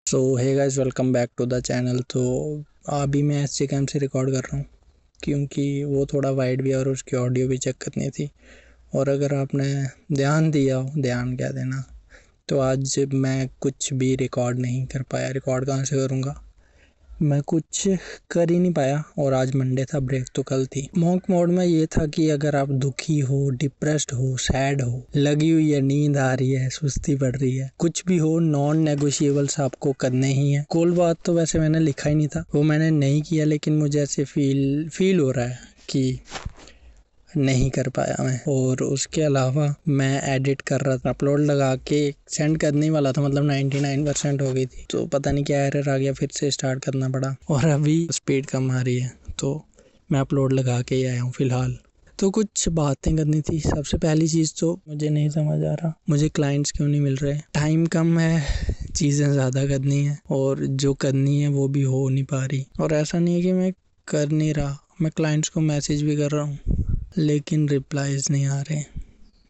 So hey guys, welcome back to the channel. तो अभी मैं एसजी कैम से रिकॉर्ड कर रहा हूँ क्योंकि वो थोड़ा वाइड भी है और उसकी ऑडियो भी चेक करनी थी। और अगर आपने ध्यान दिया हो, ध्यान क्या देना, तो आज मैं कुछ भी रिकॉर्ड नहीं कर पाया। रिकॉर्ड कहाँ से करूँगा, मैं कुछ कर ही नहीं पाया। और आज मंडे था, ब्रेक तो कल थी। मॉन्क मोड में ये था कि अगर आप दुखी हो, डिप्रेस्ड हो, सैड हो, लगी हुई है, नींद आ रही है, सुस्ती पड़ रही है, कुछ भी हो, नॉन नेगोशिएबल्स आपको करने ही है। कूल बात तो वैसे मैंने लिखा ही नहीं था, वो मैंने नहीं किया, लेकिन मुझे ऐसे फील हो रहा है कि नहीं कर पाया मैं। और उसके अलावा मैं एडिट कर रहा था, अपलोड लगा के सेंड करने वाला था, मतलब 99% हो गई थी। तो पता नहीं क्या एरर आ गया, फिर से स्टार्ट करना पड़ा और अभी स्पीड कम आ रही है। तो मैं अपलोड लगा के ही आया हूँ फिलहाल। तो कुछ बातें करनी थी। सबसे पहली चीज़ तो मुझे नहीं समझ आ रहा, मुझे क्लाइंट्स क्यों नहीं मिल रहे। टाइम कम है, चीज़ें ज़्यादा करनी है और जो करनी है वो भी हो नहीं पा रही। और ऐसा नहीं है कि मैं कर नहीं रहा, मैं क्लाइंट्स को मैसेज भी कर रहा हूँ लेकिन रिप्लाईज नहीं आ रहे,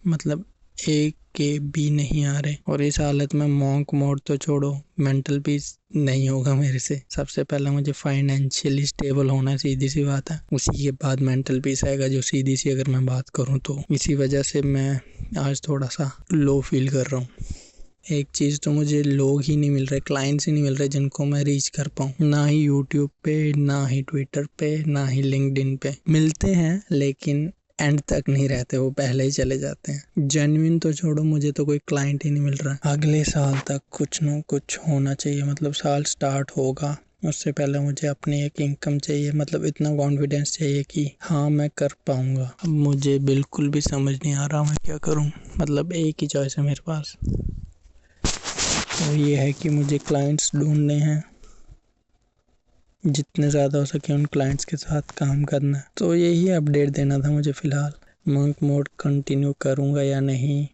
मतलब एक के भी नहीं आ रहे। और इस हालत में मॉन्क मोड तो छोड़ो, मेंटल पीस नहीं होगा मेरे से। सबसे पहले मुझे फाइनेंशियली स्टेबल होना, सीधी सी बात है। उसी के बाद मेंटल पीस आएगा, जो सीधी सी अगर मैं बात करूँ तो। इसी वजह से मैं आज थोड़ा सा लो फील कर रहा हूँ। एक चीज़ तो मुझे लोग ही नहीं मिल रहे, क्लाइंट्स ही नहीं मिल रहे जिनको मैं रीच कर पाऊँ। ना ही यूट्यूब पे, ना ही ट्विटर पे, ना ही लिंक्डइन पे। मिलते हैं लेकिन एंड तक नहीं रहते, वो पहले ही चले जाते हैं। जेन्युइन तो छोड़ो, मुझे तो कोई क्लाइंट ही नहीं मिल रहा। अगले साल तक कुछ न कुछ होना चाहिए, मतलब साल स्टार्ट होगा उससे पहले मुझे अपनी एक इनकम चाहिए, मतलब इतना कॉन्फिडेंस चाहिए कि हाँ मैं कर पाऊँगा। अब मुझे बिल्कुल भी समझ नहीं आ रहा मैं क्या करूँ, मतलब एक ही चॉइस है मेरे पास, वो ये है कि मुझे क्लाइंट्स ढूंढने हैं, जितने ज़्यादा हो सके उन क्लाइंट्स के साथ काम करना है। तो यही अपडेट देना था मुझे फ़िलहाल। मॉन्क मोड कंटिन्यू करूँगा या नहीं,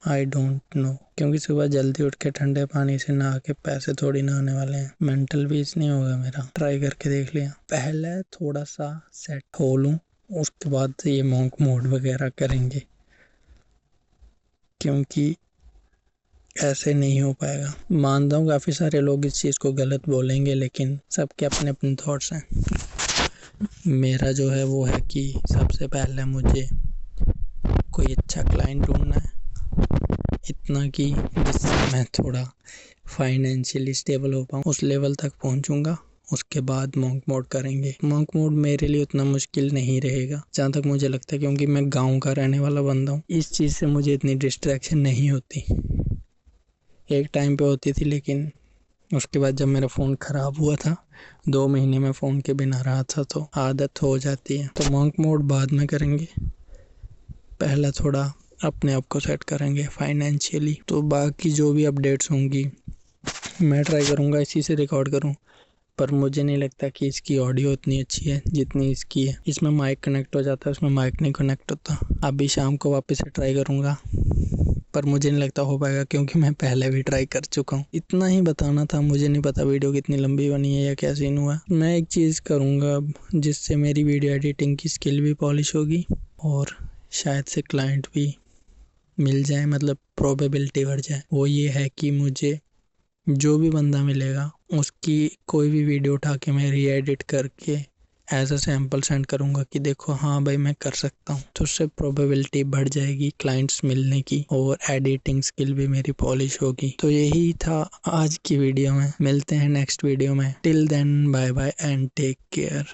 आई डोंट नो, क्योंकि सुबह जल्दी उठ के ठंडे पानी से नहा के पैसे थोड़ी ना आने वाले हैं। मेंटल पीस नहीं होगा मेरा। ट्राई करके देख लिया, पहले थोड़ा सा सेट हो लूँ, उसके बाद ये मॉन्क मोड वगैरह करेंगे, क्योंकि ऐसे नहीं हो पाएगा। मानता हूँ काफ़ी सारे लोग इस चीज़ को गलत बोलेंगे, लेकिन सबके अपने अपने थॉट्स हैं। मेरा जो है वो है कि सबसे पहले मुझे कोई अच्छा क्लाइंट ढूंढना है, इतना कि जिससे मैं थोड़ा फाइनेंशियली स्टेबल हो पाऊँ। उस लेवल तक पहुँचूँगा, उसके बाद मॉन्क मोड करेंगे। मॉन्क मोड मेरे लिए उतना मुश्किल नहीं रहेगा जहाँ तक मुझे लगता है, क्योंकि मैं गाँव का रहने वाला बंदा हूँ। इस चीज़ से मुझे इतनी डिस्ट्रैक्शन नहीं होती। एक टाइम पे होती थी, लेकिन उसके बाद जब मेरा फ़ोन ख़राब हुआ था, 2 महीने में फ़ोन के बिना रहा था, तो आदत हो जाती है। तो मॉन्क मोड बाद में करेंगे, पहला थोड़ा अपने आप को सेट करेंगे फाइनेंशियली। तो बाकी जो भी अपडेट्स होंगी मैं ट्राई करूँगा इसी से रिकॉर्ड करूँ, पर मुझे नहीं लगता कि इसकी ऑडियो उतनी अच्छी है जितनी इसकी है। इसमें माइक कनेक्ट हो जाता है, उसमें माइक नहीं कनेक्ट होता। अभी शाम को वापस से ट्राई करूँगा, पर मुझे नहीं लगता हो पाएगा, क्योंकि मैं पहले भी ट्राई कर चुका हूँ। इतना ही बताना था, मुझे नहीं पता वीडियो कितनी लंबी बनी है या क्या सीन हुआ। मैं एक चीज़ करूँगा अब, जिससे मेरी वीडियो एडिटिंग की स्किल भी पॉलिश होगी और शायद से क्लाइंट भी मिल जाए, मतलब प्रोबेबिलिटी बढ़ जाए। वो ये है कि मुझे जो भी बंदा मिलेगा उसकी कोई भी वीडियो उठा के मैं री एडिट करके एज अ सैम्पल सेंड करूँगा कि देखो हाँ भाई मैं कर सकता हूँ। तो उससे प्रोबेबिलिटी बढ़ जाएगी क्लाइंट्स मिलने की और एडिटिंग स्किल भी मेरी पॉलिश होगी। तो यही था आज की वीडियो में। मिलते हैं नेक्स्ट वीडियो में। Till then bye bye and take care.